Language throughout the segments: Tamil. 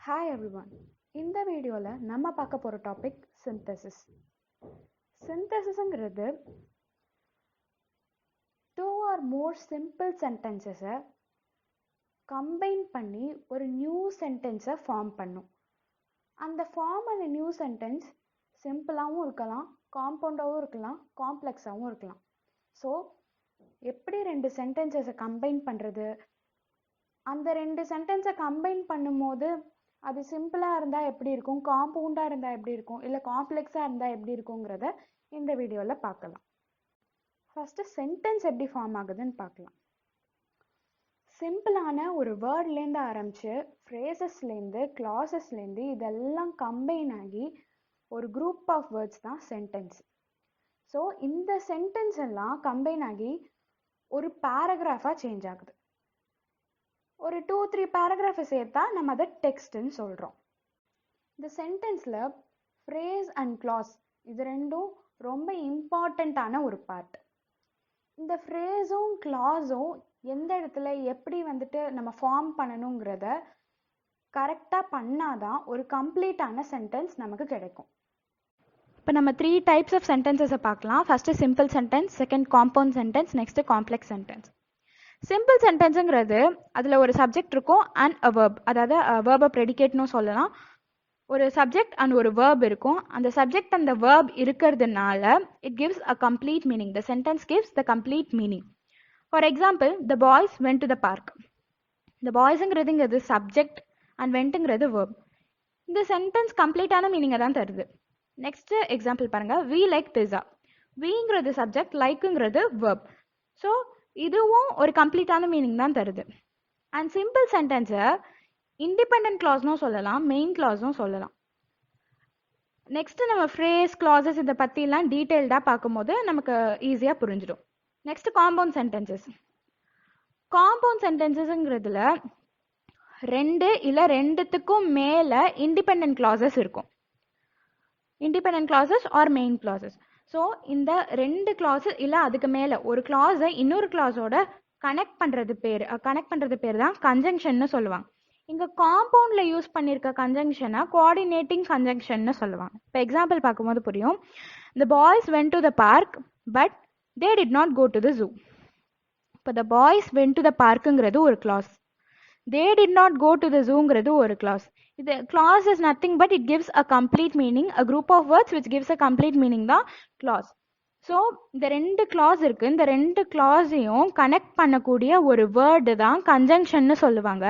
Hi everyone. இந்த வீடியோல நம்ம பார்க்க போற டாபிக் சிந்தசிஸ். சிந்தசிஸ்ங்கிறது two or more simple sentences combine பண்ணி ஒரு நியூ சென்டென்ஸை ஃபார்ம் பண்ணும். அந்த ஃபார்ம் அந்த நியூ சென்டென்ஸ் சிம்பிளாகவும் இருக்கலாம், காம்பவுண்டாகவும் இருக்கலாம், காம்ப்ளெக்ஸாகவும் இருக்கலாம். ஸோ எப்படி ரெண்டு சென்டென்சஸை கம்பைன் பண்ணுறது, அந்த ரெண்டு சென்டென்ஸை கம்பைன் பண்ணும்போது அது சிம்பிளாக இருந்தால் எப்படி இருக்கும், காம்பவுண்டாக இருந்தால் எப்படி இருக்கும், இல்லை காம்ப்ளெக்ஸாக இருந்தால் எப்படி இருக்குங்கிறத இந்த வீடியோவில் பார்க்கலாம். ஃபஸ்ட்டு சென்டென்ஸ் எப்படி ஃபார்ம் ஆகுதுன்னு பார்க்கலாம். சிம்பிளான ஒரு வேர்ட்லேருந்து ஆரம்பித்து ஃப்ரேசஸ்லேருந்து கிளாஸஸ்லேருந்து இதெல்லாம் கம்பைன் ஆகி ஒரு குரூப் ஆஃப் வேர்ட்ஸ் தான் சென்டென்ஸ். ஸோ இந்த சென்டென்ஸ் எல்லாம் கம்பைன் ஆகி ஒரு பேராகிராஃபாக சேஞ்ச் ஆகுது. ஒரு 2-3 பேராகிராஃபை சேர்த்தா நம்ம அதை டெக்ஸ்ட்ன்னு சொல்கிறோம். இந்த சென்டென்ஸில் ஃப்ரேஸ் அண்ட் கிளாஸ் இது ரெண்டும் ரொம்ப இம்பார்ட்டண்ட்டான ஒரு பார்ட். இந்த ஃப்ரேஸும் கிளாஸும் எந்த இடத்துல எப்படி நம்ம ஃபார்ம் பண்ணணுங்கிறத கரெக்டாக பண்ணாதான் ஒரு கம்ப்ளீட்டான சென்டென்ஸ் நமக்கு கிடைக்கும். இப்போ நம்ம 3 டைப்ஸ் ஆஃப் சென்டென்சஸை பார்க்கலாம். First simple sentence, second compound sentence, next complex sentence. சிம்பிள் சென்டென்ஸுங்கிறது அதில் ஒரு சப்ஜெக்ட் இருக்கும் அண்ட் அ வேர்ப், அதாவது வேர்பை ப்ரெடிகேட்னு சொல்லலாம். ஒரு சப்ஜெக்ட் அண்ட் ஒரு வேர்ப் இருக்கும். அந்த சப்ஜெக்ட் அந்த வேர்ப் இருக்கிறதுனால it gives a complete meaning. The sentence gives the complete meaning. For example, the boys went to the park. இந்த பாய்ஸுங்கிறதுங்கிறது சப்ஜெக்ட் அண்ட் வென்ட்டுங்கிறது வேர்ப். இந்த சென்டென்ஸ் கம்ப்ளீட்டான மீனிங்கை தான் தருது. நெக்ஸ்ட் எக்ஸாம்பிள் பாருங்க, வி லைக் பிஸா. விங்கிறது சப்ஜெக்ட், லைக்குங்கிறது வேர்ப். ஸோ இதுவும் ஒரு கம்ப்ளீட்டான மீனிங் தான் தருது. அண்ட் சிம்பிள் சென்டென்ஸை இண்டிபெண்டன்ட் கிளாஸ்னும் சொல்லலாம், மெயின் கிளாஸும் சொல்லலாம். நெக்ஸ்ட் நம்ம ஃப்ரேஸ், கிளாஸஸ் இதை பற்றிலாம் டீட்டெயில்டாக பார்க்கும்போது நமக்கு ஈஸியாக புரிஞ்சிடும். Next compound sentences. காம்பவுண்ட் சென்டென்சஸ்ங்கிறதுல 2 இல்லை 2த்துக்கும் மேலே இண்டிபெண்டன்ட் கிளாஸஸ் இருக்கும். Independent clauses are main clauses. So இந்த 2 கிளாஸஸ் இல்லை அதுக்கு மேலே ஒரு கிளாஸை இன்னொரு கிளாஸோட கனெக்ட் பண்ணுறது பேர் தான் கன்ஜங்ஷன்னு சொல்லுவாங்க. இங்கே காம்பவுண்டில் யூஸ் பண்ணியிருக்க கன்ஜங்ஷனை கோஆர்டினேட்டிங் கன்ஜங்ஷன்னு சொல்லுவாங்க. இப்போ எக்ஸாம்பிள் பார்க்கும்போது புரியும். The boys went to the park but they did not go to the zoo. இப்போ the boys went to the பார்க்குங்கிறது ஒரு clause, they did not go to the zoo-ங்கிறது ஒரு clause. இது clause is nothing but it gives a complete meaning, a group of words which gives a complete meaning தான் clause. ஸோ இந்த 2 clause இருக்கு. இந்த 2 clauseயும் கனெக்ட் பண்ணக்கூடிய ஒரு வேர்டு தான் கன்ஜங்ஷன்னு சொல்லுவாங்க.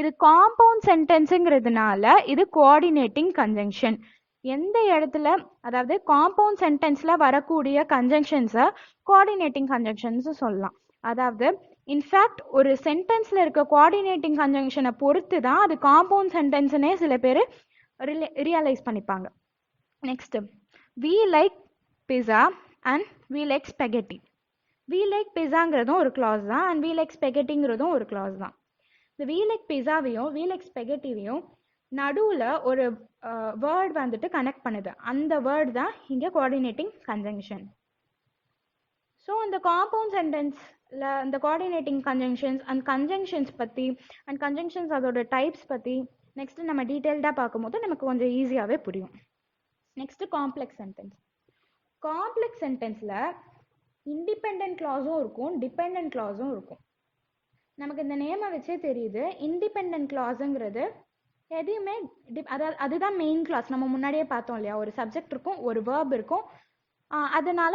இது காம்பவுண்ட் சென்டென்ஸுங்கிறதுனால இது கோஆர்டினேட்டிங் கன்ஜங்ஷன். எந்த இடத்துல, அதாவது காம்பவுண்ட் சென்டென்ஸில் வரக்கூடிய கன்ஜங்ஷன்ஸை கோஆர்டினேட்டிங் கன்ஜங்ஷன்ஸ் சொல்லலாம். அதாவது இன்ஃபேக்ட் ஒரு சென்டென்ஸில் இருக்க கோஆர்டினேட்டிங் கன்ஜங்ஷனை பொறுத்து தான் அது காம்பவுண்ட் சென்டென்ஸ்னே சில பேர் ரியலைஸ் பண்ணிப்பாங்க. Next, we like pizza and we like spaghetti. We like பிஸாங்கிறதும் ஒரு கிளாஸ் தான் அண்ட் வி லைக் ஸ்பெகட்டிங்கிறதும் ஒரு கிளாஸ் தான். இந்த வி லைக் பிஸாவையும் வி லைக் ஸ்பெகட்டிவையும் நடுவில் ஒரு வேர்ட் கனெக்ட் பண்ணுது. அந்த வேர்டு தான் இங்கே கோஆர்டினேட்டிங் கன்ஜங்ஷன். ஸோ இந்த காம்பவுண்ட் சென்டென்ஸில் இந்த கோஆர்டினேட்டிங் கன்ஜங்ஷன்ஸ் அண்ட் கன்ஜங்ஷன்ஸ் பற்றி அண்ட் கன்ஜங்ஷன்ஸ் அதோட டைப்ஸ் பற்றி நெக்ஸ்ட்டு நம்ம டீட்டெயில்டாக பார்க்கும்போது நமக்கு கொஞ்சம் ஈஸியாகவே புரியும். Next complex sentence. காம்ப்ளெக்ஸ் சென்டென்ஸில் இண்டிபெண்ட் கிளாஸும் இருக்கும், டிபெண்ட் கிளாஸும் இருக்கும். நமக்கு இந்த நேமை வச்சே தெரியுது. இண்டிபெண்ட் கிளாஸுங்கிறது எதையுமே அதுதான் மெயின் கிளாஸ். நம்ம முன்னாடியே பார்த்தோம் இல்லையா, ஒரு சப்ஜெக்ட் இருக்கும், ஒரு வேர்ப் இருக்கும், அதனால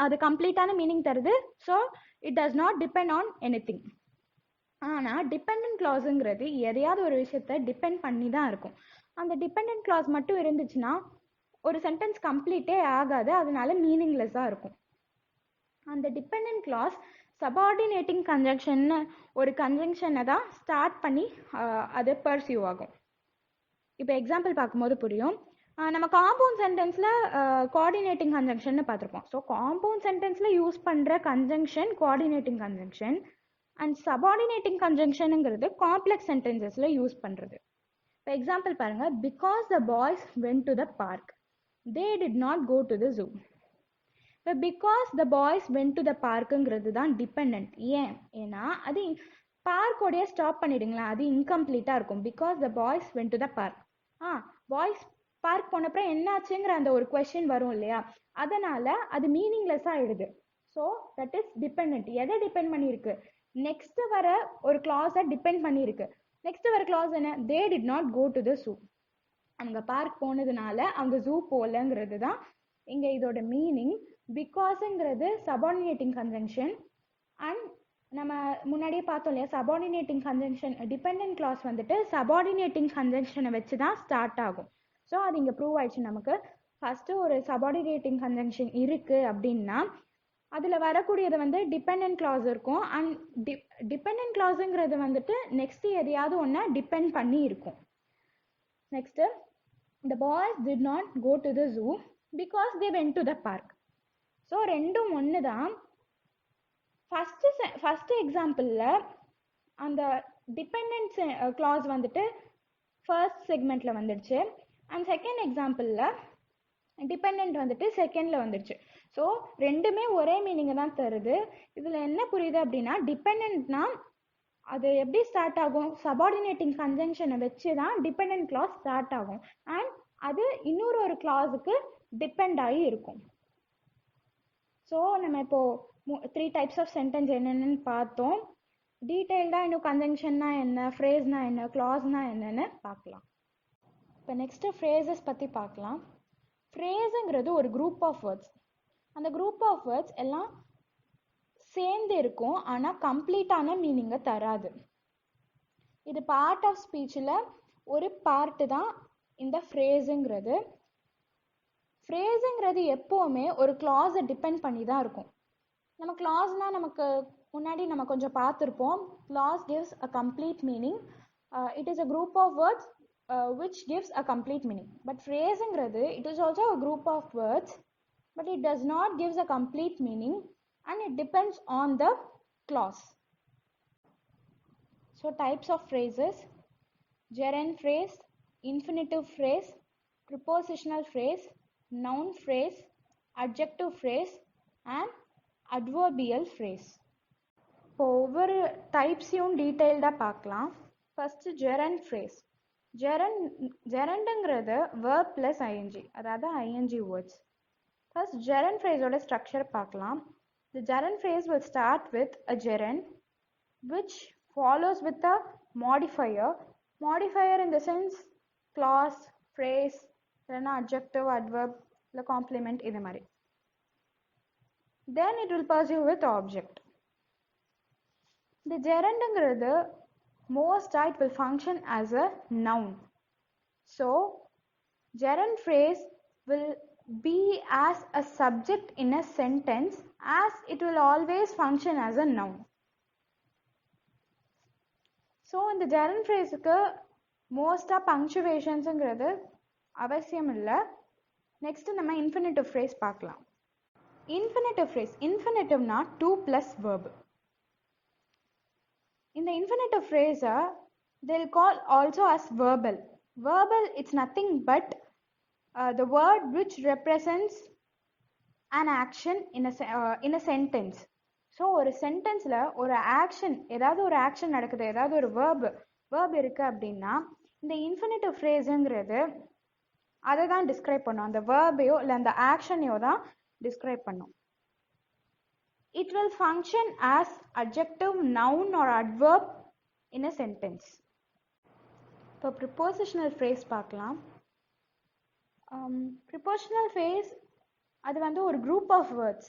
அது கம்ப்ளீட்டான மீனிங் தருது. So it does not depend on anything. ஆனால் டிபெண்ட் கிளாஸுங்கிறது எதையாவது ஒரு விஷயத்தை டிபெண்ட் பண்ணி தான் இருக்கும். அந்த டிபெண்ட் கிளாஸ் மட்டும் இருந்துச்சுன்னா ஒரு சென்டென்ஸ் கம்ப்ளீட்டே ஆகாது, அதனால மீனிங்லெஸ்ஸாக இருக்கும். அந்த டிபெண்ட் கிளாஸ் சபார்டினேட்டிங் கன்ஜங்ஷன்னு ஒரு கன்ஜங்ஷனை தான் ஸ்டார்ட் பண்ணி அது பர்சியூ ஆகும். இப்போ எக்ஸாம்பிள் பார்க்கும்போது புரியும். நம்ம காம்பவுண்ட் சென்டென்ஸில் கோஆர்டினேட்டிங் கன்ஜங்ஷன் பார்த்துருப்போம். ஸோ காம்பவுண்ட் சென்டென்ஸில் யூஸ் பண்ணுற conjunction coordinating conjunction and subordinating கன்ஜங்ஷனுங்கிறது காம்ப்ளெக்ஸ் சென்டென்சஸில் யூஸ் பண்ணுறது. இப்போ எக்ஸாம்பிள் பாருங்கள், because the boys went to the park they did not go to the zoo. இப்போ because the boys went to the பார்க்குங்கிறது தான் டிபெண்ட். ஏன்னா அது பார்க்கோடைய ஸ்டாப் பண்ணிடுங்களேன், அது இன்கம்ப்ளீட்டாக இருக்கும். Because the boys went to the park. Boys park போனப்பறம் என்னாச்சுங்கிற அந்த ஒரு கொஷின் வரும் இல்லையா, அதனால அது மீனிங்லெஸ்ஸாக ஆயிடுது. So that is depend. எதை டிபெண்ட் பண்ணியிருக்கு? நெக்ஸ்ட் வர ஒரு கிளாஸை டிபெண்ட் பண்ணியிருக்கு. நெக்ஸ்ட் வர கிளாஸ் என்ன? They did not go to the zoo. அவங்க பார்க் போனதுனால அவங்க ஜூ போகலங்கிறது தான் இங்கே இதோட மீனிங். பிகாஸ்ங்கிறது சபார்டினேட்டிங் கன்ஜங்ஷன். அண்ட் நம்ம முன்னாடியே பார்த்தோம் இல்லையா, சபார்டினேட்டிங் கன்ஜங்ஷன் டிபெண்டன்ட் கிளாஸ் வந்துட்டு சபார்டினேட்டிங் கன்ஜங்ஷனை வச்சு தான் ஸ்டார்ட் ஆகும். ஸோ அது இங்கே ப்ரூவ் ஆயிடுச்சு நமக்கு. ஃபஸ்ட்டு ஒரு சபார்டினேட்டிங் கன்ஜங்ஷன் இருக்குது அப்படின்னா அதில் வரக்கூடியது வந்து டிபெண்டன்ட் கிளாஸ் இருக்கும். அண்ட் டிபெண்டன்ட் கிளாஸுங்கிறது வந்துட்டு நெக்ஸ்ட் எதையாவது ஒன்று டிபெண்ட் பண்ணி இருக்கும். Next, the boys did not go to the zoo because they went to the park. So ரெண்டும் ஒன்று தான். ஃபஸ்ட்டு எக்ஸாம்பிளில் அந்த டிபெண்டன்ஸ் கிளாஸ் வந்துட்டு ஃபர்ஸ்ட் செக்மெண்ட்டில் வந்துடுச்சு. அண்ட் செகண்ட் எக்ஸாம்பிளில் டிபெண்ட் வந்துட்டு செகண்டில் வந்துடுச்சு. ஸோ ரெண்டுமே ஒரே மீனிங்கை தான் தருது. இதில் என்ன புரியுது அப்படின்னா, டிபெண்ட்னா அது எப்படி ஸ்டார்ட் ஆகும்? சபார்டினேட்டிங் கன்ஜங்ஷனை வச்சு தான் டிபெண்டன்ட் கிளாஸ் ஸ்டார்ட் ஆகும். அண்ட் அது இன்னொரு ஒரு கிளாஸுக்கு டிபெண்ட் ஆகி இருக்கும். ஸோ நம்ம இப்போது 3 டைப்ஸ் ஆஃப் சென்டென்ஸ் என்னென்னு பார்த்தோம். டீட்டெயில்டாக இன்னும் கன்ஜங்ஷன்னா என்ன, ஃப்ரேஸ்னா என்ன, கிளாஸ்னா என்னன்னு பார்க்கலாம். இப்போ நெக்ஸ்ட்டு ஃப்ரேசஸ் பற்றி பார்க்கலாம். ஃப்ரேஸுங்கிறது ஒரு குரூப் ஆஃப் வேர்ட்ஸ். அந்த குரூப் ஆஃப் வேர்ட்ஸ் எல்லாம் சேர்ந்து இருக்கும், ஆனால் கம்ப்ளீட்டான மீனிங்கை தராது. இது பார்ட் ஆஃப் ஸ்பீச்சில் ஒரு பார்ட்டு தான் இந்த ஃப்ரேஸுங்கிறது. ஃப்ரேஸுங்கிறது எப்போவுமே ஒரு கிளாஸை டிபெண்ட் பண்ணி தான் இருக்கும். நம்ம கிளாஸ்னால் நமக்கு முன்னாடி நம்ம கொஞ்சம் பார்த்துருப்போம். Clause gives a complete meaning. It is a group of words which gives a complete meaning. But phrasingradhu, it is also a group of words, but it does not gives a complete meaning, and it depends on the clause. So types of phrases: gerund phrase, infinitive phrase, prepositional phrase, noun phrase, adjective phrase, and adverbial phrase. இப்போ ஒவ்வொரு டைப்ஸையும் டீட்டெயில்டாக பார்க்கலாம். First gerund phrase. gerundங்கிறது verb plus ing, அதாவது ing words. First gerund phraseோட ஸ்ட்ரக்சர் பார்க்கலாம். The gerund phrase will start with a gerund which follows with a modifier. Modifier in the sense clause, phrase, இல்லைனா adjective, adverb, இல்லை complement, இது மாதிரி. Then it will pursue with object. The gerundங்கிறது most it will function as a noun. So gerund phrase will be as a subject in a sentence, as it will always function as a noun. So இந்த gerund phraseக்கு மோஸ்டா punctuationsங்கிறது அவசியம் இல்லை. நெக்ஸ்ட் நம்ம infinitive phrase பார்க்கலாம். infinitive phrase, infinitivனா to plus verb. In the infinitive phrase, they'll call also as verbal. Verbal, it's nothing but the word which represents an action in a sentence. So ஒரு சென்டென்ஸில் ஒரு ஆக்ஷன், ஏதாவது ஒரு ஆக்ஷன் நடக்குது, ஏதாவது ஒரு வேர்ப் இருக்குது அப்படின்னா இந்த இன்ஃபினிட்டிவ் ஃப்ரேஸுங்கிறது அதை தான் டிஸ்கிரைப் பண்ணும். அந்த வேர்பையோ இல்லை அந்த ஆக்ஷனையோ தான் டிஸ்கிரைப் பண்ணும். It will function as adjective, noun or adverb in a sentence. இப்போ prepositional phrase பார்க்கலாம். Prepositional phrase அது வந்து ஒரு group of words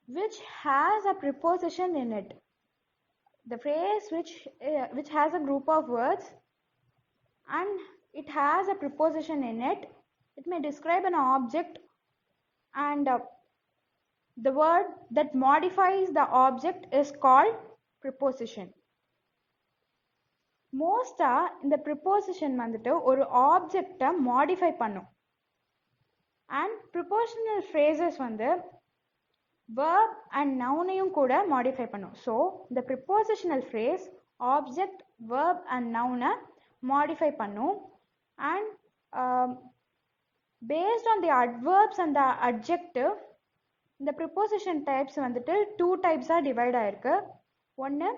which has a preposition in it. The phrase which has a group of words and it has a preposition in it. It may describe an object and the word that modifies the object is called preposition. மோஸ்டா இந்த ப்ரிப்போசிஷன் வந்துட்டு ஒரு ஆப்ஜெக்டை மாடிஃபை பண்ணும். அண்ட் ப்ரிப்போசிஷனல் ஃப்ரேசஸ் வந்து வேர்ப் அண்ட் நவுனையும் கூட மாடிஃபை பண்ணும். ஸோ இந்த prepositional phrase object, verb and நவுனை மாடிஃபை பண்ணும். And based on the adverbs and the adjective, இந்த ப்ரிப்போசிஷன் டைப்ஸ் வந்துட்டு 2 டைப்ஸாக டிவைட் ஆகிருக்கு. ஒன்று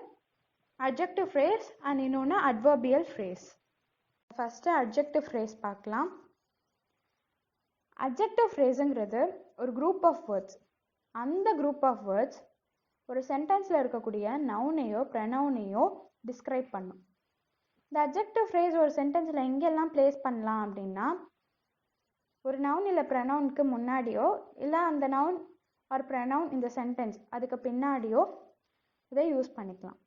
adjective phrase and இன்னொன்று adverbial phrase. First adjective phrase பார்க்கலாம். adjective phraseங்கிறது ஒரு group of words. அந்த group of words ஒரு சென்டென்ஸில் இருக்கக்கூடிய நவுனையோ ப்ரனவுனையோ டிஸ்கிரைப் பண்ணும். இந்த adjective phrase ஒரு சென்டென்ஸில் எங்கெல்லாம் பிளேஸ் பண்ணலாம் அப்படின்னா, ஒரு நவுன் இல்லை ப்ரனவுனுக்கு முன்னாடியோ இல்லை அந்த நவுன் ஆர் ப்ரனவுன் இந்த சென்டென்ஸ் அதுக்கு பின்னாடியோ இதை யூஸ் பண்ணிக்கலாம்.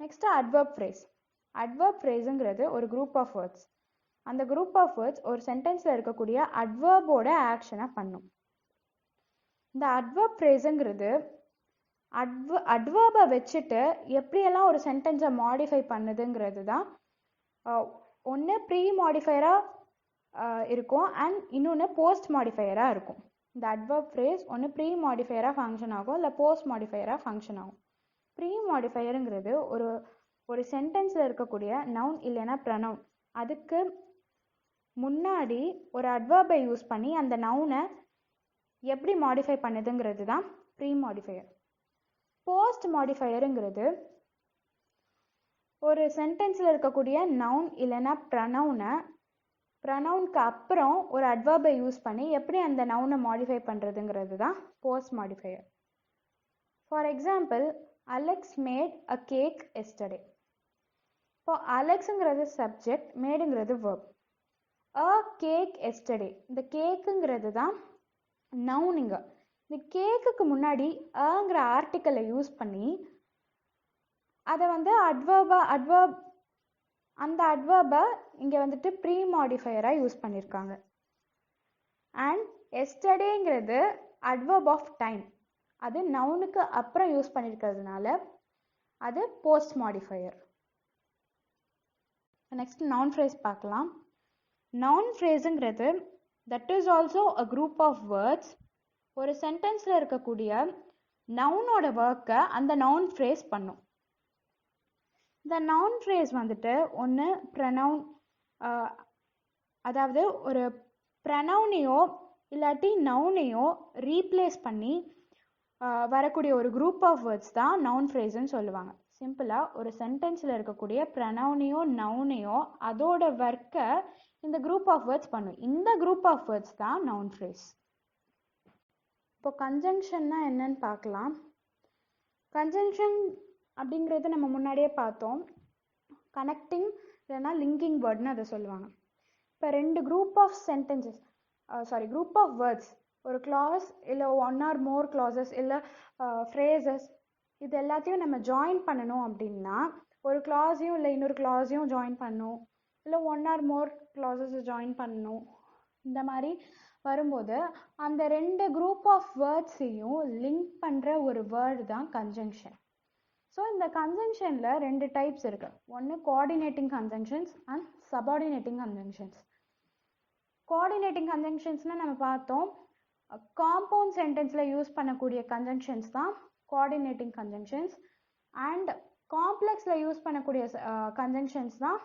Next adverb phrase. adverb phraseங்கிறது ஒரு group of words. அந்த group of words ஒரு சென்டென்ஸில் இருக்கக்கூடிய adverb-ஓட ஆக்ஷனை பண்ணும். இந்த adverb phraseங்கிறது adverb-ஐ வச்சுட்டு எப்படியெல்லாம் ஒரு சென்டென்ஸை மாடிஃபை பண்ணுதுங்கிறது தான். ஒன்று ப்ரீ மாடிஃபையராக இருக்கும் அண்ட் இன்னொன்று போஸ்ட் மாடிஃபையராக இருக்கும். இந்த adverb phrase ஒன்று ப்ரீ மாடிஃபையராக ஃபங்க்ஷன் ஆகும் இல்லை போஸ்ட் மாடிஃபையராக ஃபங்க்ஷன் ஆகும். ப்ரீ மாடிஃபையருங்கிறது ஒரு சென்டென்ஸில் இருக்கக்கூடிய நவுன் இல்லைன்னா ப்ரனவுன் அதுக்கு முன்னாடி ஒரு adverb-ஐ யூஸ் பண்ணி அந்த நவுனை எப்படி மாடிஃபை பண்ணுதுங்கிறது தான் ப்ரீ மாடிஃபையர். போஸ்ட் மாடிஃபையருங்கிறது ஒரு சென்டென்ஸில் இருக்கக்கூடிய நவுன் இல்லைன்னா ப்ரனவுனுக்கு அப்புறம் ஒரு adverb-ஐ யூஸ் பண்ணி எப்படி அந்த நவுனை மாடிஃபை பண்ணுறதுங்கிறது தான் post modifier. For example, Alex made a cake yesterday. இப்போ அலெக்ஸுங்கிறது சப்ஜெக்ட், மேடுங்கிறது verb. அ கேக் எஸ்டர்டே, இந்த கேக்குங்கிறது தான் நவுனுங்க. இந்த கேக்குக்கு முன்னாடி அங்கிற ஆர்டிக்கலை யூஸ் பண்ணி அதை வந்து அந்த adverb-ஐ இங்கே வந்துட்டு ப்ரீ மாடிஃபையராக யூஸ் பண்ணியிருக்காங்க. அண்ட் எஸ்டர்டேங்கிறது adverb ஆஃப் டைம், அது நவுனுக்கு அப்புறம் யூஸ் பண்ணியிருக்கிறதுனால அது post modifier. Next noun phrase பார்க்கலாம். நவுன் ஃப்ரேஸுங்கிறது that is also a group of words. ஒரு சென்டென்ஸில் இருக்கக்கூடிய நவுனோட ஒர்க்கை அந்த நவுன் ஃப்ரேஸ் பண்ணும். இந்த நவுன் ஃப்ரேஸ் வந்துட்டு ஒன்று ப்ரனவுன், அதாவது ஒரு ப்ரனவுனையோ இல்லாட்டி நவுனையோ ரீப்ளேஸ் பண்ணி வரக்கூடிய ஒரு குரூப் ஆஃப் வேர்ட்ஸ் தான் நவுன் ஃப்ரேஸ்ன்னு சொல்லுவாங்க. சிம்பிளாக ஒரு சென்டென்ஸில் இருக்கக்கூடிய ப்ரனவுனையோ நவுனையோ அதோட ஒர்க்கை இந்த குரூப் ஆஃப் வேர்ட்ஸ் பண்ணும். இந்த குரூப் ஆஃப் வேர்ட்ஸ் தான் நவுன் ஃப்ரேஸ். இப்போ கன்ஜங்ஷன்னா என்னன்னு பார்க்கலாம். கன்ஜங்ஷன் அப்படிங்கிறது நம்ம முன்னாடியே பார்த்தோம். கனெக்டிங் இல்லைன்னா லிங்கிங் வேர்ட்னு அதை சொல்லுவாங்க. இப்போ ரெண்டு group of sentences group of words, ஒரு கிளாஸ் இல்லை ஒன் ஆர் மோர் கிளாஸஸ் இல்லை ஃப்ரேசஸ், இது எல்லாத்தையும் நம்ம ஜாயின் பண்ணணும் அப்படின்னா ஒரு கிளாஸையும் இல்லை இன்னொரு கிளாஸையும் ஜாயின் பண்ணணும், இல்லை ஒன் ஆர் மோர் கிளாஸஸை ஜாயின் பண்ணணும். இந்த மாதிரி வரும்போது அந்த ரெண்டு குரூப் ஆஃப் வேர்ட்ஸையும் லிங்க் பண்ணுற ஒரு வேர்டு தான் கன்ஜங்ஷன். ஸோ இந்த கன்ஜங்ஷனில் ரெண்டு டைப்ஸ் இருக்குது. ஒன்று coordinating conjunctions and subordinating conjunctions. Coordinating கன்ஜங்ஷன்ஸ்னால் நம்ம பார்த்தோம், காம்பவுண்ட் சென்டென்ஸில் யூஸ் பண்ணக்கூடிய கன்ஜங்ஷன்ஸ் தான் கோஆர்டினேட்டிங் கன்ஜங்ஷன்ஸ். அண்ட் காம்ப்ளெக்ஸில் யூஸ் பண்ணக்கூடிய கன்ஜங்ஷன்ஸ் தான்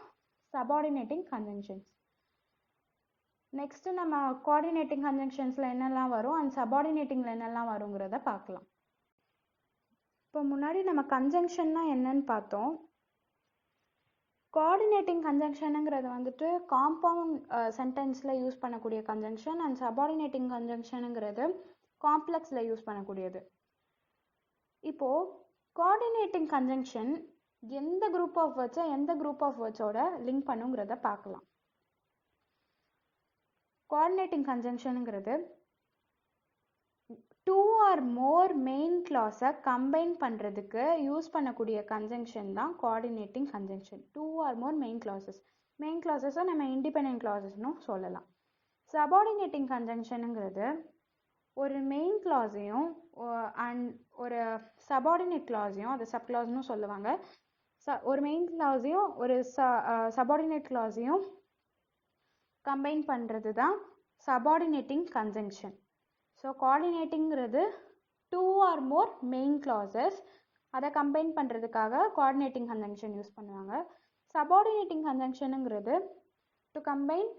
சபார்டினேட்டிங் கன்ஜங்ஷன்ஸ். நெக்ஸ்ட்டு நம்ம கோஆர்டினேட்டிங் கன்ஜங்ஷன்ஸில் என்னெல்லாம் வரும் அண்ட் சபார்டினேட்டிங்கில் என்னெல்லாம் வருங்கிறத பார்க்கலாம். இப்போ முன்னாடி நம்ம கன்ஜங்ஷன்னா என்னன்னு பார்த்தோம். கோஆர்டினேட்டிங் கன்ஜங்ஷனுங்கிறது வந்துட்டு காம்பவுண்ட் சென்டென்ஸில் யூஸ் பண்ணக்கூடிய கன்ஜங்ஷன் அண்ட் சபார்டினேட்டிங் கன்ஜங்ஷனுங்கிறது காம்ப்ளெக்ஸில் யூஸ் பண்ணக்கூடியது. இப்போது கோஆர்டினேட்டிங் கன்ஜங்ஷன் எந்த குரூப் ஆஃப் வேர்ட்ஸை எந்த குரூப் ஆஃப் வேர்ட்ஸோட லிங்க் பண்ணுங்கிறத பார்க்கலாம். Coordinating கன்ஜங்ஷனுங்கிறது two or more main கிளாஸை கம்பைன் பண்ணுறதுக்கு யூஸ் பண்ணக்கூடிய கன்ஜங்ஷன் தான் coordinating conjunction. Two or more main கிளாஸஸை நம்ம இண்டிபெண்டன்ட் கிளாஸஸ்னும் சொல்லலாம். சபார்டினேட்டிங் கன்ஜங்ஷனுங்கிறது ஒரு மெயின் கிளாஸையும் அண்ட் ஒரு சபார்டினேட் கிளாஸையும், அதை சப் கிளாஸ்னு சொல்லுவாங்க, ஒரு மெயின் கிளாஸையும் ஒரு சபார்டினேட் கிளாஸையும் கம்பைன் பண்ணுறது தான் சபார்டினேட்டிங் கன்ஜங்ஷன். ஸோ கோஆர்டினேட்டிங்கிறது two or more main clauses, அதை கம்பைன் பண்ணுறதுக்காக கோஆர்டினேட்டிங் கன்ஜங்ஷன் யூஸ் பண்ணுவாங்க. சபார்டினேட்டிங் கன்ஜங்ஷனுங்கிறது to combine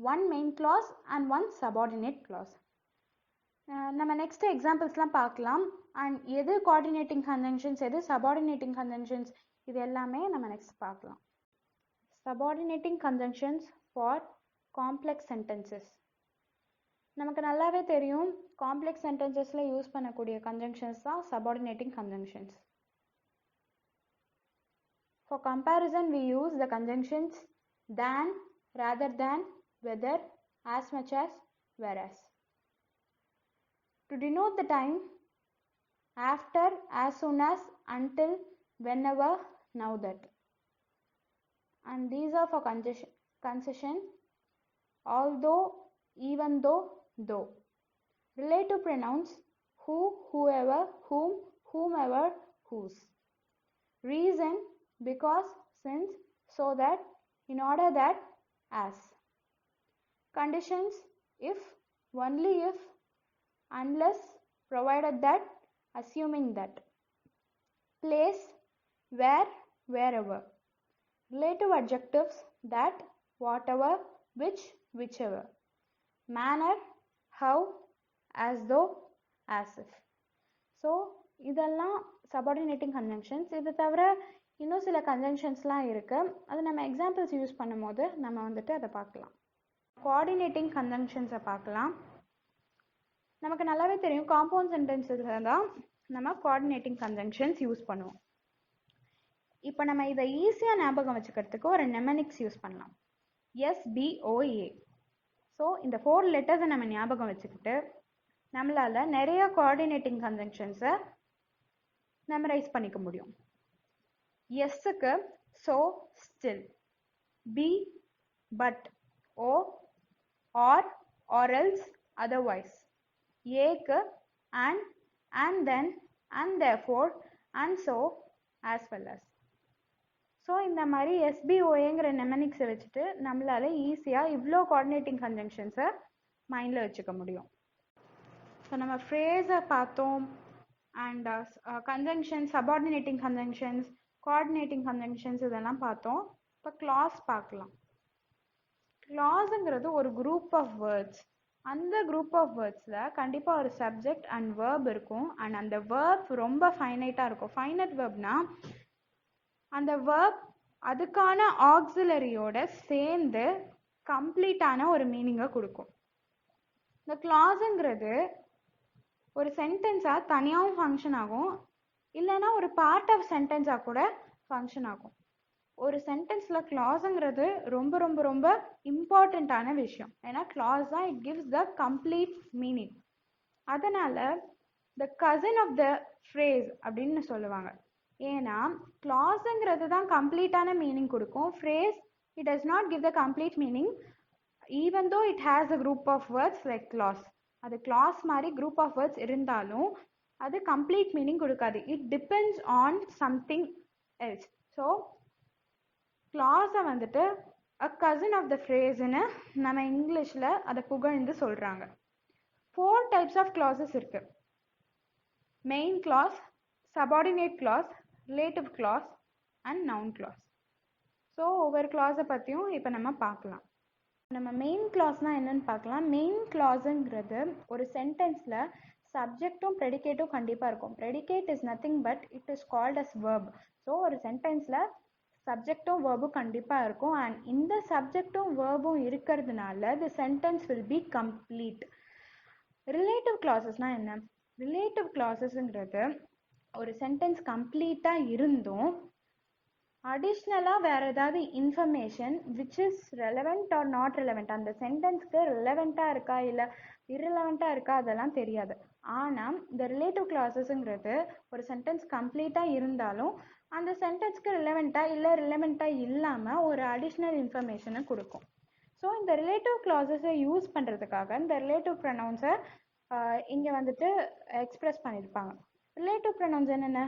one main clause and one subordinate clause. நம்ம நெக்ஸ்ட் எக்ஸாம்பிள்ஸ்லாம் பார்க்கலாம். அண்ட் எது கோஆர்டினேட்டிங் கன்ஜங்ஷன்ஸ், எது சபார்டினேட்டிங் கன்ஜங்ஷன்ஸ், இது எல்லாமே நம்ம நெக்ஸ்ட் பார்க்கலாம். Subordinating conjunctions for complex sentences. நமக்கு நல்லாவே தெரியும் காம்ப்ளெக்ஸ் சென்டென்சஸில் யூஸ் பண்ணக்கூடிய கன்ஜங்ஷன்ஸ் தான் subordinating conjunctions. For comparison, we use the conjunctions than, rather than, whether, as much as, whereas. To denote the time, after, as soon as, until, whenever, now that. And these are for concession, although, even though, though. Relative pronouns who, whoever, whom, whomever, whose. Reason because, since, so that, in order that, as. Conditions if, only if, unless, provided that, assuming that. Place where, wherever. Relative adjectives that, whatever, which, whichever. Manner how, as though, as if. So இதெல்லாம் சபார்டினேட்டிங் கன்ஜங்ஷன்ஸ். இது தவிர இன்னும் சில கன்ஜங்ஷன்ஸ்லாம் இருக்குது. அது நம்ம எக்ஸாம்பிள்ஸ் யூஸ் பண்ணும்போது நம்ம வந்துட்டு அதை பார்க்கலாம். கோஆர்டினேட்டிங் கன்ஜங்ஷன்ஸை பார்க்கலாம். நமக்கு நல்லாவே தெரியும் காம்பவுண்ட் சென்டென்ஸில் தான் நம்ம கோஆர்டினேட்டிங் கன்ஜங்ஷன்ஸ் யூஸ் பண்ணுவோம். இப்போ நம்ம இதை ஈஸியாக ஞாபகம் வச்சுக்கிறதுக்கு ஒரு நெமனிக்ஸ் யூஸ் பண்ணலாம். SBOA. ஸோ இந்த 4 லெட்டர்ஸை நம்ம ஞாபகம் வச்சுக்கிட்டு நம்மளால் நிறைய கோஆர்டினேட்டிங் கன்ஜங்ஷன்ஸை மெமரைஸ் பண்ணிக்க முடியும். எஸ்ஸுக்கு so, still. B, but. O, or else, otherwise. ஏக்கு and then, and therefore, and so, as well as. So இந்த மாதிரி SBOAங்கிற நெமனிக்ஸை வச்சுட்டு நம்மளால் ஈஸியாக இவ்வளோ கோஆர்டினேட்டிங் கன்ஜங்ஷன்ஸை மைண்டில் வச்சுக்க முடியும். ஸோ நம்ம ஃப்ரேஸை பார்த்தோம், and conjunctions, subordinating conjunctions, coordinating conjunctions இதெல்லாம் பார்த்தோம். இப்போ கிளாஸ் பார்க்கலாம். கிளாஸுங்கிறது ஒரு குரூப் ஆஃப் வேர்ட்ஸ். அந்த குரூப் ஆஃப் வேர்ட்ஸில் கண்டிப்பாக ஒரு சப்ஜெக்ட் அண்ட் வேர்ப் இருக்கும். அண்ட் அந்த வேர்ப் ரொம்ப ஃபைனைட்டாக இருக்கும். ஃபைனைட் வேர்ப்னா அந்த வேர்ப் அதுக்கான ஆக்சிலரியோட சேர்ந்து கம்ப்ளீட்டான ஒரு மீனிங்கை கொடுக்கும். இந்த கிளாஸுங்கிறது ஒரு சென்டென்ஸாக தனியாகவும் ஃபங்க்ஷன் ஆகும், இல்லைன்னா ஒரு பார்ட் ஆஃப் சென்டென்ஸாக கூட ஃபங்க்ஷன் ஆகும். ஒரு சென்டென்ஸில் கிளாஸுங்கிறது ரொம்ப ரொம்ப ரொம்ப இம்பார்ட்டண்ட்டான விஷயம். ஏன்னா கிளாஸ் தான் it gives the complete meaning. அதனால் the cousin of the phrase அப்படின்னு சொல்லுவாங்க. ஏன்னா கிளாஸுங்கிறது தான் கம்ப்ளீட்டான மீனிங் கொடுக்கும். Phrase it does not give the complete meaning even though it has a group of words like clause. அது கிளாஸ் மாதிரி குரூப் ஆஃப் வேர்ட்ஸ் இருந்தாலும் அது கம்ப்ளீட் மீனிங் கொடுக்காது. It depends on something else. So கிளாஸை வந்துட்டு அ கசின் ஆஃப் த ஃப்ரேஸ்ன்னு நம்ம இங்கிலீஷில் அதை புகழ்ந்து சொல்கிறாங்க. 4 டைப்ஸ் ஆஃப் கிளாஸஸ் இருக்குது. Main clause, subordinate clause, relative clause and noun clause. So ஒவ்வொரு கிளாஸை பற்றியும் இப்போ நம்ம பார்க்கலாம். நம்ம மெயின் கிளாஸ்னால் என்னென்னு பார்க்கலாம். மெயின் கிளாஸுங்கிறது ஒரு சென்டென்ஸில் சப்ஜெக்டும் ப்ரெடிகேட்டும் கண்டிப்பாக இருக்கும். Predicate is nothing but it is called as verb. So ஒரு சென்டென்ஸில் சப்ஜெக்டும் வேர்பும் கண்டிப்பாக இருக்கும். அண்ட் இந்த சப்ஜெக்டும் வேர்பும் இருக்கிறதுனால the sentence will be complete. Relative கிளாஸஸ்னால் என்ன? ரிலேட்டிவ் கிளாஸஸ்ங்கிறது ஒரு சென்டென்ஸ் கம்ப்ளீட்டாக இருந்தும் அடிஷ்னலாக வேறு ஏதாவது information which is relevant or not relevant, அந்த சென்டென்ஸ்க்கு ரிலவெண்ட்டாக இருக்கா இல்லை இர்ரிலவெண்ட்டாக இருக்கா அதெல்லாம் தெரியாது. ஆனால் இந்த ரிலேட்டிவ் கிளாஸஸ்ங்கிறது ஒரு சென்டென்ஸ் கம்ப்ளீட்டாக இருந்தாலும் அந்த சென்டென்ஸ்க்கு ரிலவெண்ட்டாக இல்லை ரிலவெண்ட்டாக இல்லாமல் ஒரு அடிஷ்னல் இன்ஃபர்மேஷனை கொடுக்கும். ஸோ இந்த ரிலேட்டிவ் கிளாஸஸை யூஸ் பண்ணுறதுக்காக இந்த ரிலேட்டிவ் ப்ரொனவுன்ஸை இங்கே வந்துட்டு எக்ஸ்ப்ரெஸ் பண்ணியிருப்பாங்க. ரிலேட்டிவ் ப்ரொனவுன்ஸ் என்னென்ன?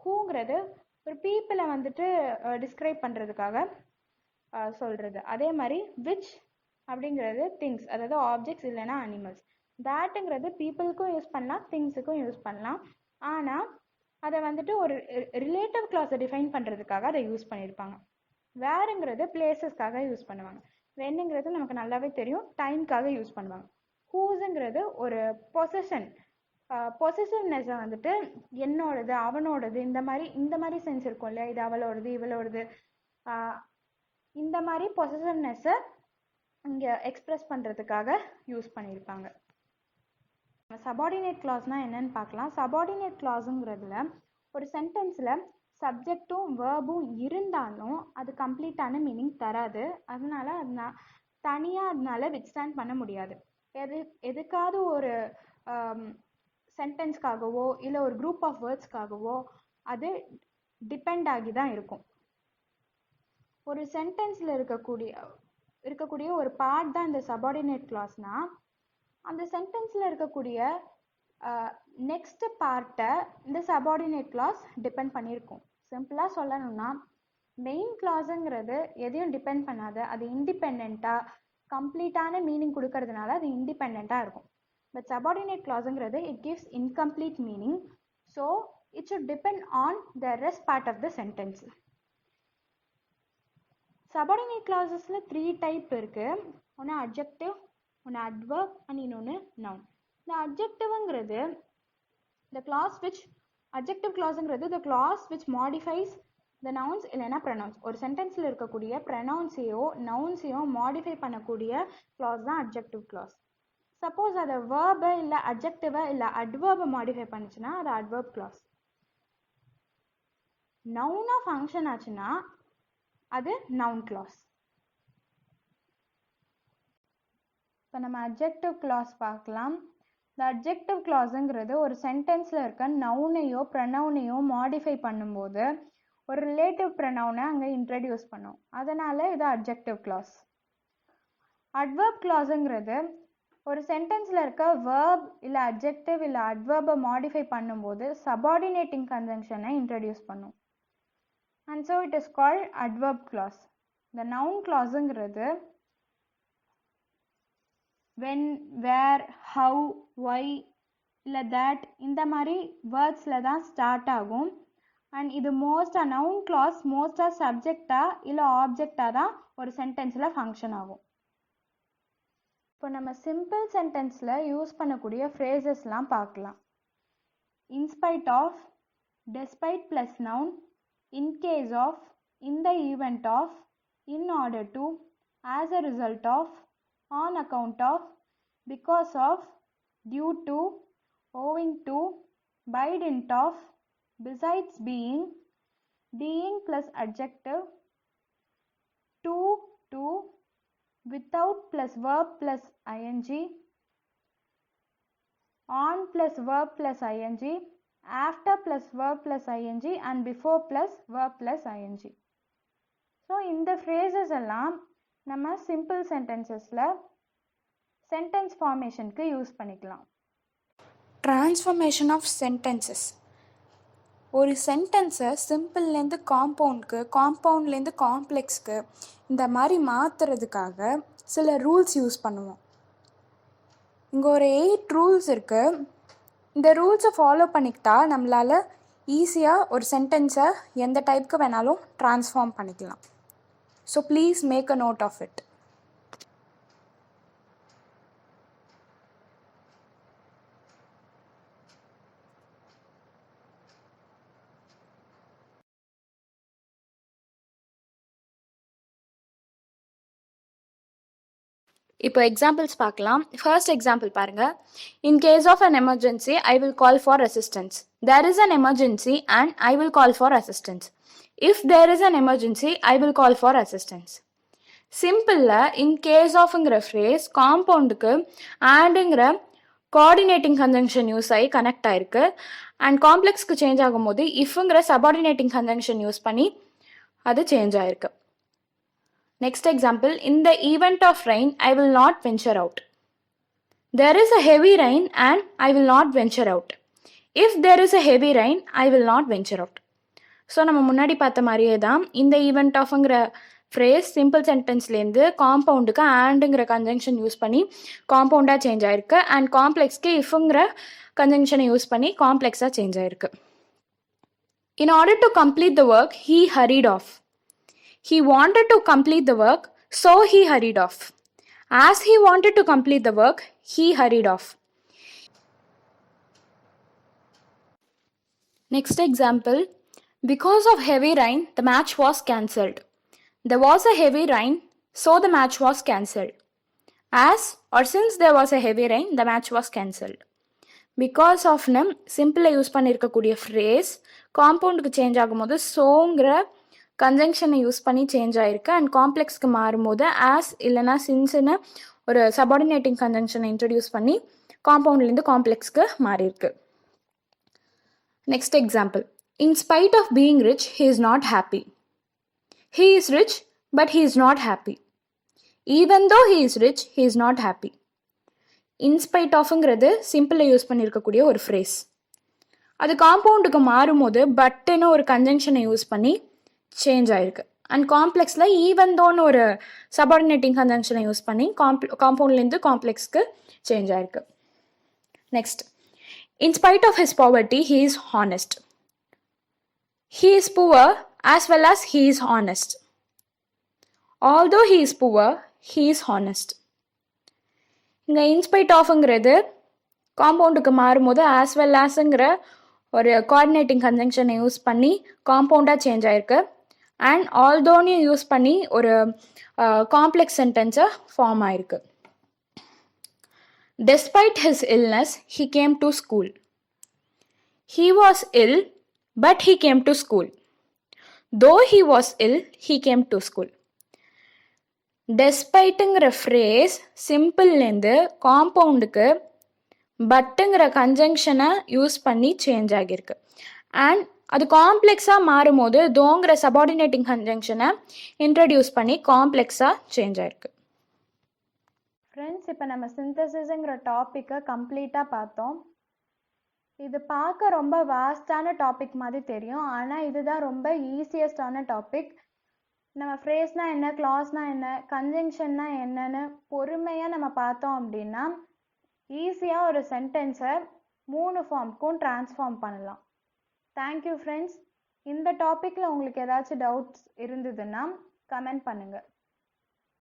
ஹூங்கிறது ஒரு பீப்புளை வந்துட்டு டிஸ்கிரைப் பண்ணுறதுக்காக சொல்கிறது. அதே மாதிரி விச் அப்படிங்கிறது திங்ஸ், அதாவது ஆப்ஜெக்ட்ஸ் இல்லைன்னா அனிமல்ஸ். தேட்டுங்கிறது பீப்புளுக்கும் யூஸ் பண்ணலாம், திங்ஸுக்கும் யூஸ் பண்ணலாம். ஆனால் அதை வந்துட்டு ஒரு ரிலேட்டிவ் கிளாஸை டிஃபைன் பண்ணுறதுக்காக அதை யூஸ் பண்ணியிருப்பாங்க. வேறுங்கிறது பிளேசஸ்க்காக யூஸ் பண்ணுவாங்க. வென்னுங்கிறது நமக்கு நல்லாவே தெரியும், டைம்க்காக யூஸ் பண்ணுவாங்க. ஹூஸுங்கிறது ஒரு பொசஷன். பொசசிவ்னஸை வந்துட்டு என்னோடது அவனோடது இந்த மாதிரி சென்ஸ் இருக்கும் இல்லையா, இது அவளோடது இவளோடது, இந்த மாதிரி பொசசிவ்னஸை இங்கே எக்ஸ்பிரஸ் பண்ணுறதுக்காக யூஸ் பண்ணியிருப்பாங்க. சபார்டினேட் கிளாஸ்னால் என்னன்னு பார்க்கலாம். சபார்டினேட் கிளாஸுங்கிறதுல ஒரு சென்டென்ஸில் சப்ஜெக்டும் வேர்பும் இருந்தாலும் அது கம்ப்ளீட்டான மீனிங் தராது. அதனால தனியாக அதனால வித்ஸ்டாண்ட் பண்ண முடியாது. எதுக்காவது ஒரு சென்டென்ஸ்க்காகவோ இல்லை ஒரு குரூப் ஆஃப் வேர்ட்ஸ்க்காகவோ அது டிபெண்ட் ஆகி தான் இருக்கும். ஒரு சென்டென்ஸில் இருக்கக்கூடிய ஒரு பார்ட் தான் இந்த சபார்டினேட் கிளாஸ்னால் அந்த சென்டென்ஸில் இருக்கக்கூடிய நெக்ஸ்ட் பார்ட்டை இந்த சபார்டினேட் கிளாஸ் டிபெண்ட் பண்ணியிருக்கும். சிம்பிளாக சொல்லணும்னா மெயின் கிளாஸுங்கிறது எதையும் டிபெண்ட் பண்ணாது, அது இண்டிபெண்ட்டாக கம்ப்ளீட்டான மீனிங் கொடுக்கறதுனால அது இண்டிபெண்ட்டாக இருக்கும். பட் சபார்டினேட் கிளாஸுங்கிறது it gives incomplete meaning, so it should depend on the rest part of the sentence. Subordinate கிளாஸஸில் 3 டைப் இருக்குது. ஒன்று அட்ஜெக்டிவ், ஒன்று அட்வர்ப் அண்ட் இன்னொன்று நவுன். இந்த அட்ஜெக்டிவ்ங்கிறது adjective clauseங்கிறது the clause which modifies the nouns இல்லைன்னா pronouns. ஒரு சென்டென்ஸில் இருக்கக்கூடிய ப்ரனவுன்ஸையோ நவுன்ஸையோ மாடிஃபை பண்ணக்கூடிய clause தான் adjective clause. சப்போஸ் அதை வேர்பை இல்லை அட்ஜெக்டிவை இல்லை அட்வர்பை மாடிஃபை பண்ணிச்சுன்னா அது adverb clause. நவுனாக ஃபங்க்ஷன் ஆச்சுன்னா அது noun clause. இப்போ நம்ம adjective clause பார்க்கலாம். இந்த adjective clauseங்கிறது ஒரு சென்டென்ஸில் இருக்க நவுனையோ ப்ரனவுனையோ மாடிஃபை பண்ணும்போது ஒரு ரிலேட்டிவ் ப்ரனவுனை அங்கே இன்ட்ரடியூஸ் பண்ணும். அதனால் இது adjective clause. adverb clauseங்கிறது ஒரு சென்டென்ஸில் இருக்க வேர்ப் இல்லை அட்ஜெக்டிவ் இல்லை அட்வர்பை மாடிஃபை பண்ணும்போது சபார்டினேட்டிங் கன்ஜங்ஷனை இன்ட்ரடியூஸ் பண்ணும். And so it is called adverb clause. இந்த noun கிளாஸுங்கிறது when, where, how, why இல்லை that இந்த மாதிரி வேர்ட்ஸில் தான் ஸ்டார்ட் ஆகும். அண்ட் இது நவுன் கிளாஸ் மோஸ்ட்டாக சப்ஜெக்டாக இல்லை ஆப்ஜெக்டாக தான் ஒரு சென்டென்ஸில் ஃபங்க்ஷன் ஆகும். இப்போ நம்ம சிம்பிள் சென்டென்ஸில் யூஸ் பண்ணக்கூடிய ஃப்ரேசஸ்லாம் பார்க்கலாம். In spite of, despite plus noun, in case of, in the event of, in order to, as a result of, on account of, because of, due to, owing to, by dint of, besides being plus adjective, to, without plus verb plus ing, on plus verb plus ing, after plus verb plus ing and before plus verb plus ing. So இந்த ஃப்ரேசஸ் எல்லாம் நம்ம சிம்பிள் சென்டென்சஸில் சென்டென்ஸ் ஃபார்மேஷனுக்கு யூஸ் பண்ணிக்கலாம். Transformation of sentences. ஒரு சென்டென்ஸை சிம்பிள்லேருந்து காம்பவுண்டுக்கு, காம்பவுண்ட்லேருந்து காம்ப்ளெக்ஸ்க்கு இந்த மாதிரி மாற்றுறதுக்காக சில ரூல்ஸ் யூஸ் பண்ணுவோம். இங்கே ஒரு 8 ரூல்ஸ் இருக்குது. இந்த ரூல்ஸை ஃபாலோ பண்ணிக்கிட்டா நம்மளால் ஈஸியாக ஒரு சென்டென்ஸை எந்த டைப்புக்கு வேணாலும் ட்ரான்ஸ்ஃபார்ம் பண்ணிக்கலாம். So please make a note of it. இப்போ எக்ஸாம்பிள்ஸ் பார்க்கலாம். ஃபர்ஸ்ட் எக்ஸாம்பிள் பாருங்கள். In case of an emergency I will call for assistance. There is an emergency and I will call for assistance. If there is an emergency I will call for assistance. சிம்பிளில் இன் கேஸ் ஆஃப்ங்கிற ஃப்ரேஸ் காம்பவுண்டுக்கு ஆண்டுங்கிற கோஆர்டினேட்டிங் கன்ஜங்ஷன் யூஸ் ஆகி கனெக்ட் ஆகிருக்கு. அண்ட் காம்ப்ளெக்ஸ்க்கு சேஞ்ச் ஆகும்போது இஃப்ங்கிற சபார்டினேட்டிங் கன்ஜங்ஷன் யூஸ் பண்ணி அது சேஞ்ச் ஆகிருக்கு. Next example, in the event of rain, I will not venture out. There is a heavy rain and I will not venture out. If there is a heavy rain, I will not venture out. So நம்ம முன்னாடி பார்த்த மாதிரியே தான் இந்த ஈவெண்ட் ஆஃப்ங்கிற ஃப்ரேஸ் சிம்பிள் சென்டென்ஸ்லேருந்து காம்பவுண்டுக்கு ஆண்டுங்கிற கன்ஜங்ஷன் யூஸ் பண்ணி காம்பவுண்டாக சேஞ்ச் ஆகிருக்கு. அண்ட் காம்ப்ளெக்ஸ்க்கு இஃப்ங்கிற கன்ஜங்ஷனை யூஸ் பண்ணி காம்ப்ளெக்ஸாக சேஞ்ச் ஆகிருக்கு. In order to complete the work, he hurried off. He wanted to complete the work, so he hurried off. As he wanted to complete the work, He hurried off. Next example. Because of heavy rain, the match was cancelled. There was a heavy rain, so the match was cancelled. As or since there was a heavy rain, the match was cancelled. Because ஆஃப்னு சிம்பிளில் யூஸ் பண்ணியிருக்கக்கூடிய ஃப்ரேஸ் காம்பவுண்டுக்கு சேஞ்ச் ஆகும்போது சோங்கிற கன்ஜங்ஷனை யூஸ் பண்ணி சேஞ்ச் ஆகிருக்கு. அண்ட் காம்ப்ளெக்ஸ்க்கு மாறும்போது ஆஸ் இல்லைனா சின்ஸ்னு ஒரு சபார்டினேட்டிங் கன்ஜங்ஷனை இன்ட்ரடியூஸ் பண்ணி காம்பவுண்ட்லேருந்து காம்ப்ளெக்ஸ்க்கு மாறியிருக்கு. Next example. In spite of being rich he is not happy. He is rich but he is not happy. Even though he is rich he is not happy. In spite ஆஃப்ங்கிறது சிம்பிளில் யூஸ் பண்ணியிருக்கக்கூடிய ஒரு ஃப்ரேஸ். அது காம்பவுண்டுக்கு மாறும்போது பட்டுன்னு ஒரு கன்ஜங்ஷனை யூஸ் பண்ணி சேஞ்ச் ஆகிருக்கு. அண்ட் காம்ப்ளெக்ஸில் ஈவன் தோன்னு ஒரு சபார்டினேட்டிங் கன்ஜங்ஷனை யூஸ் பண்ணி காம்பவுண்ட்லேருந்து காம்ப்ளெக்ஸ்க்கு சேஞ்ச் ஆகிருக்கு. Next. In spite of his poverty he is honest. He is poor as well as he is honest. Although he is poor he is honest. இங்கே இன்ஸ்பைட் ஆஃப்ங்கிறது காம்பவுண்டுக்கு மாறும்போது ஆஸ் வெல் ஆஸுங்கிற ஒரு கோஆர்டினேட்டிங் கன்ஜங்ஷனை யூஸ் பண்ணி காம்பவுண்டாக சேஞ்ச் ஆகிருக்கு. அண்ட் ஆல்தோனையும் யூஸ் பண்ணி ஒரு காம்ப்ளெக்ஸ் சென்டென்ஸை ஃபார்ம் ஆகிருக்கு. Despite his illness he came to school. He was ill but he came to school. Though he was ill he came to school. டெஸ்பைட்டுங்கிற ஃப்ரேஸ் சிம்பிள்லேருந்து காம்பவுண்டுக்கு பட்டுங்கிற கன்ஜங்ஷனை யூஸ் பண்ணி சேஞ்ச் ஆகியிருக்கு. அண்ட் அது காம்ப்ளெக்ஸாக மாறும்போது தோங்கிற சபார்டினேட்டிங் கன்ஜங்ஷனை இன்ட்ரடியூஸ் பண்ணி காம்ப்ளெக்ஸாக சேஞ்ச் ஆகிருக்கு. ஃப்ரெண்ட்ஸ், இப்போ நம்ம சிந்தசிஸுங்கிற டாப்பிக்கை கம்ப்ளீட்டாக பார்த்தோம். இது பார்க்க ரொம்ப வாஸ்டான டாபிக் மாதிரி தெரியும், ஆனால் இதுதான் ரொம்ப ஈஸியஸ்டான டாபிக். நம்ம ஃப்ரேஸ்னால் என்ன, கிளாஸ்னால் என்ன, கன்ஜங்ஷன்னா என்னன்னு பொறுமையாக நம்ம பார்த்தோம் அப்படின்னா ஈஸியாக ஒரு சென்டென்ஸை 3 ஃபார்முக்கும் ட்ரான்ஸ்ஃபார்ம் பண்ணலாம். Thank you friends. இந்த டாப்பிக்கில் உங்களுக்கு ஏதாச்சும் டவுட்ஸ் இருந்ததுன்னா கமெண்ட் பண்ணுங்கள்.